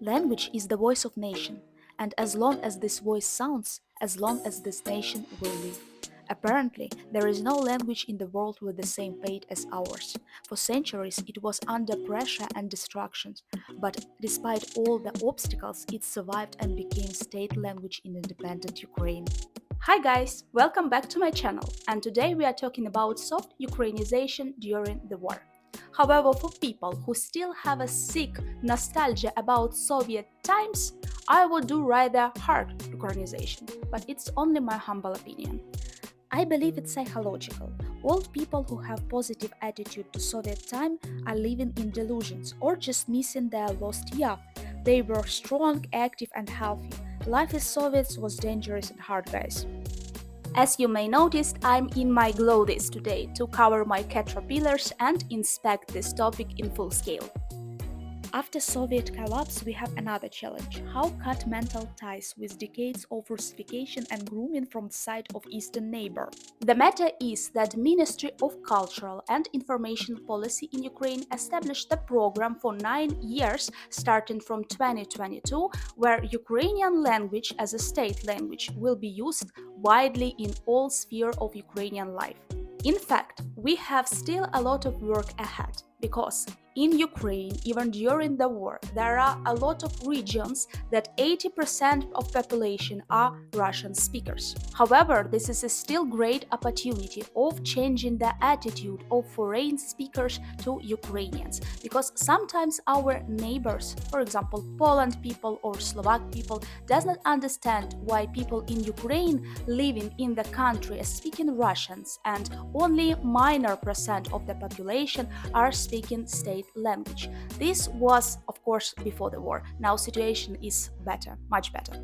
Language is the voice of nation, and as long as this voice sounds, as long as this nation will live. Apparently, there is no language in the world with the same fate as ours. For centuries, it was under pressure and destructions, but despite all the obstacles, it survived and became state language in independent Ukraine. Hi guys, welcome back to my channel, and today we are talking about soft Ukrainization during the war. However, for people who still have a sick nostalgia about Soviet times, I would do rather hard Ukrainization, but it's only my humble opinion. I believe it's psychological. Old people who have positive attitude to Soviet time are living in delusions or just missing their lost youth. They were strong, active and healthy. Life as Soviets was dangerous and hard, guys. As you may notice, I'm in my clothes today to cover my caterpillars and inspect this topic in full scale. After Soviet collapse, we have another challenge: how cut mental ties with decades of Russification and grooming from the side of eastern neighbor. The matter is that Ministry of Cultural and Information Policy in Ukraine established a program for 9 years starting from 2022 where Ukrainian language as a state language will be used widely in all spheres of Ukrainian life. In fact, we have still a lot of work ahead, because in Ukraine, even during the war, there are a lot of regions that 80% of population are Russian speakers. However, this is a still great opportunity of changing the attitude of foreign speakers to Ukrainians, because sometimes our neighbors, for example, Poland people or Slovak people, does not understand why people in Ukraine living in the country are speaking Russians and only minor percent of the population are speaking state language. This was, of course, before the war. Now situation is better, much better.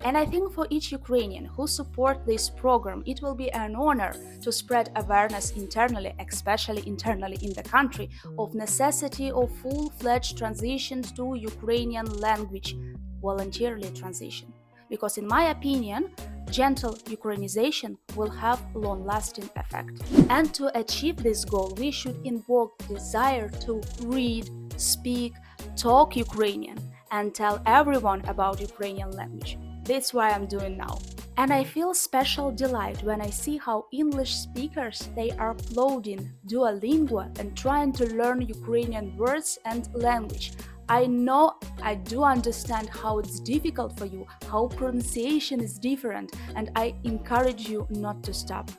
And I think for each Ukrainian who support this program, it will be an honor to spread awareness internally, especially internally in the country, of necessity of full-fledged transition to Ukrainian language, voluntarily transition. Because in my opinion, gentle Ukrainization will have long-lasting effect. And to achieve this goal, we should invoke desire to read, speak, talk Ukrainian, and tell everyone about Ukrainian language. That's what I'm doing now. And I feel special delight when I see how English speakers, they are uploading Duolingo and trying to learn Ukrainian words and language. I know, I do understand how it's difficult for you, how pronunciation is different, and I encourage you not to stop.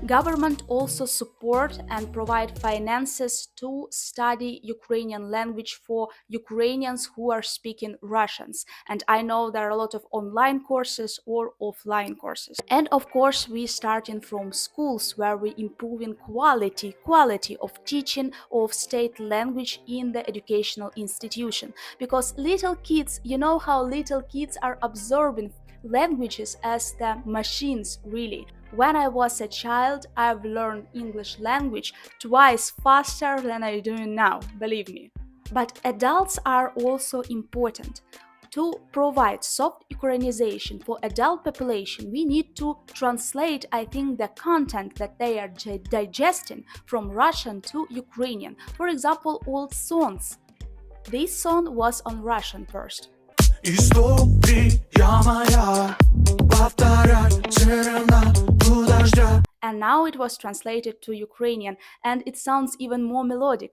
Government also support and provide finances to study Ukrainian language for Ukrainians who are speaking Russians. And I know there are a lot of online courses or offline courses. And of course, we starting from schools where we improving quality of teaching of state language in the educational institution. Because little kids, you know how little kids are absorbing languages as the machines, really. When I was a child, I've learned English language twice faster than I do now, believe me. But adults are also important. To provide soft Ukrainization for adult population, we need to translate, I think, the content that they are digesting from Russian to Ukrainian. For example, old songs. This song was on Russian first. And now it was translated to Ukrainian, and it sounds even more melodic.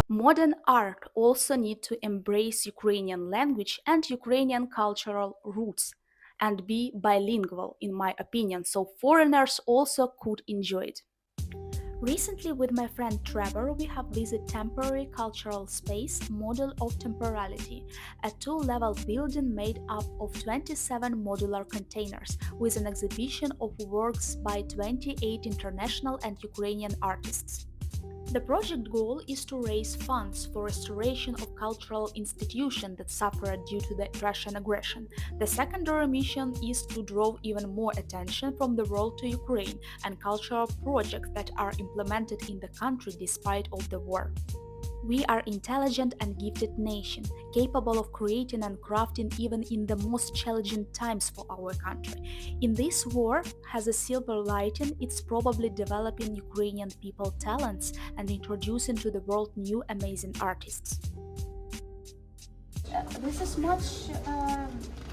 Modern art also need to embrace Ukrainian language and Ukrainian cultural roots and be bilingual, in my opinion, so foreigners also could enjoy it. Recently, with my friend Trevor, we have visited temporary cultural space Model of Temporality, a two-level building made up of 27 modular containers, with an exhibition of works by 28 international and Ukrainian artists. The project goal is to raise funds for restoration of cultural institutions that suffered due to the Russian aggression. The secondary mission is to draw even more attention from the world to Ukraine and cultural projects that are implemented in the country despite of the war. We are intelligent and gifted nation, capable of creating and crafting even in the most challenging times for our country. In this war has a silver lining, it's probably developing Ukrainian people talents and introducing to the world new amazing artists. This is much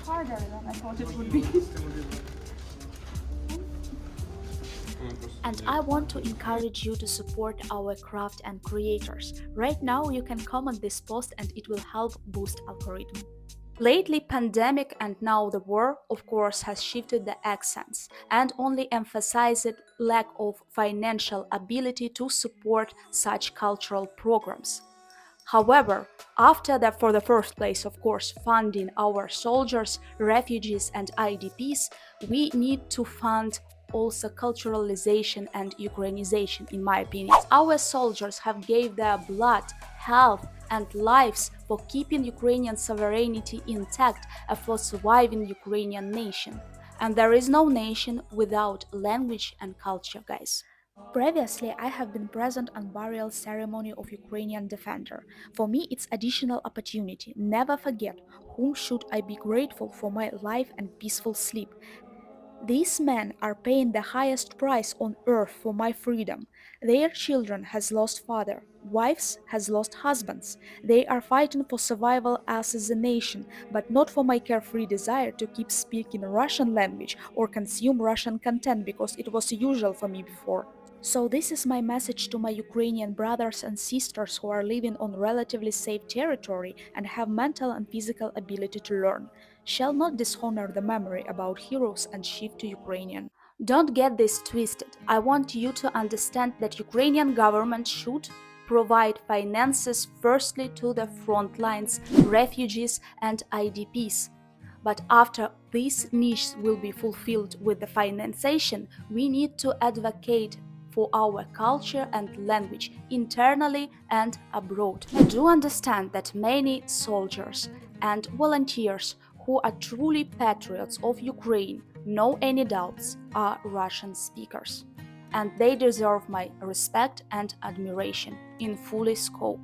harder than I thought it would be. And I want to encourage you to support our craft and creators. Right now you can comment this post and it will help boost algorithm. Lately, pandemic and now the war, of course, has shifted the accents and only emphasized lack of financial ability to support such cultural programs. However, after that, for the first place, of course, funding our soldiers, refugees, and IDPs, we need to fund also culturalization and Ukrainization, in my opinion. Our soldiers have gave their blood, health, and lives for keeping Ukrainian sovereignty intact and for surviving Ukrainian nation. And there is no nation without language and culture, guys. Previously, I have been present on burial ceremony of Ukrainian defender. For me, it's additional opportunity. Never forget, whom should I be grateful for my life and peaceful sleep. These men are paying the highest price on earth for my freedom. Their children has lost father, wives has lost husbands. They are fighting for survival as a nation, but not for my carefree desire to keep speaking Russian language or consume Russian content because it was usual for me before. So this is my message to my Ukrainian brothers and sisters who are living on relatively safe territory and have mental and physical ability to learn. Shall not dishonor the memory about heroes and shift to Ukrainian. Don't get this twisted. I want you to understand that Ukrainian government should provide finances firstly to the front lines, refugees and IDPs. But after these needs will be fulfilled with the financiation, we need to advocate for our culture and language internally and abroad. I do understand that many soldiers and volunteers who are truly patriots of Ukraine, no any doubts, are Russian speakers. And they deserve my respect and admiration in fully scope.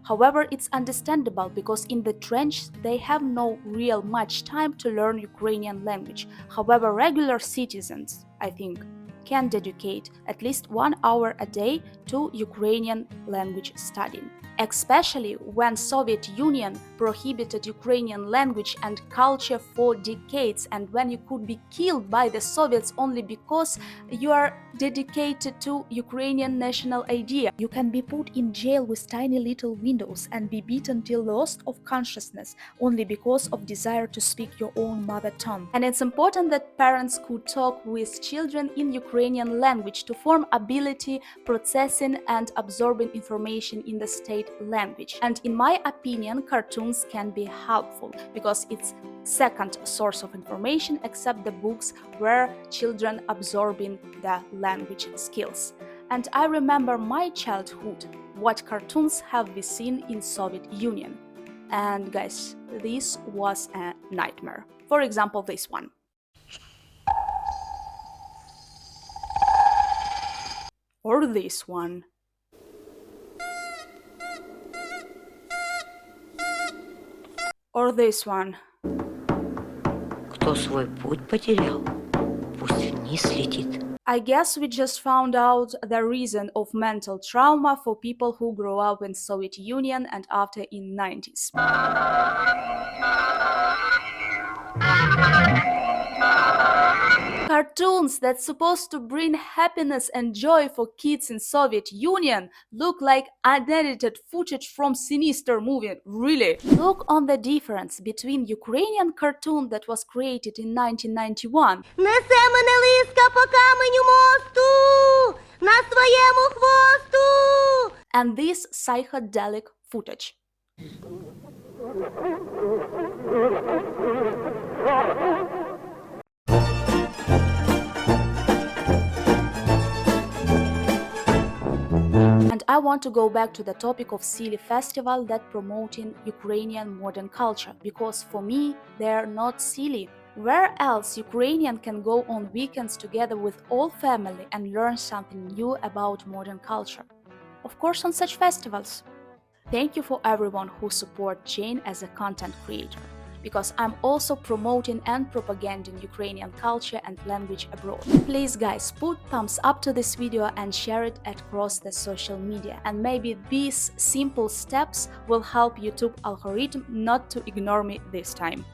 However, it's understandable because in the trench they have no real much time to learn Ukrainian language. However, regular citizens, I think, can dedicate at least 1 hour a day to Ukrainian language studying. Especially when Soviet Union prohibited Ukrainian language and culture for decades, and when you could be killed by the Soviets only because you are dedicated to Ukrainian national idea. You can be put in jail with tiny little windows and be beaten till loss of consciousness only because of desire to speak your own mother tongue. And it's important that parents could talk with children in Ukrainian language to form ability, processing and absorbing information in the state language. And in my opinion, cartoons can be helpful because it's second source of information except the books where children absorbing the language skills. And I remember my childhood, what cartoons have we seen in Soviet Union. And guys, this was a nightmare. For example, this one. Or this one. Or this one. Кто свой путь потерял, пусть вниз летит. I guess we just found out the reason of mental trauma for people who grew up in Soviet Union and after in 90s. Cartoons that's supposed to bring happiness and joy for kids in Soviet Union look like unedited footage from sinister movie, really. Look on the difference between Ukrainian cartoon that was created in 1991 Несе мене лиска по каменю мосту, на своєму хвосту. and this psychedelic footage. And I want to go back to the topic of silly festival that promoting Ukrainian modern culture, because for me, they're not silly. Where else Ukrainian can go on weekends together with all family and learn something new about modern culture? Of course, on such festivals. Thank you for everyone who support Jane as a content creator, because I'm also promoting and propagating Ukrainian culture and language abroad. Please guys, put thumbs up to this video and share it across the social media, and maybe these simple steps will help YouTube algorithm not to ignore me this time.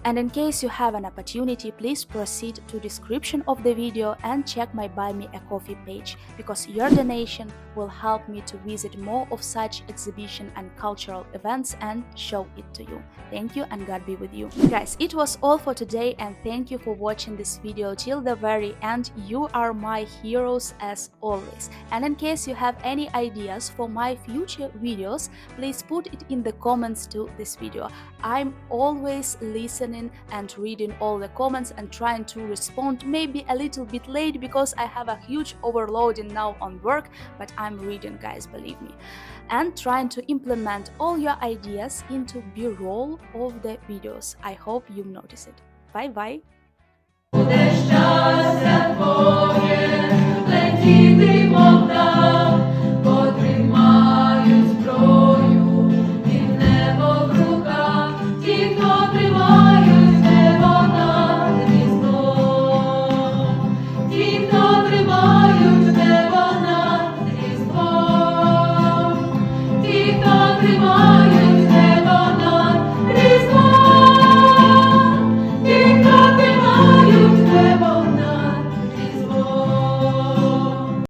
And in case you have an opportunity, please proceed to description of the video and check my Buy Me a Coffee page, because your donation will help me to visit more of such exhibition and cultural events and show it to you. Thank you and God be with you. Guys, it was all for today, and thank you for watching this video till the very end. You are my heroes as always. And in case you have any ideas for my future videos, please put it in the comments to this video. I'm always listening and reading all the comments and trying to respond, maybe a little bit late because I have a huge overloading now on work, but I'm reading, guys, believe me, and trying to implement all your ideas into B-roll of the videos. I hope you notice it. Bye bye.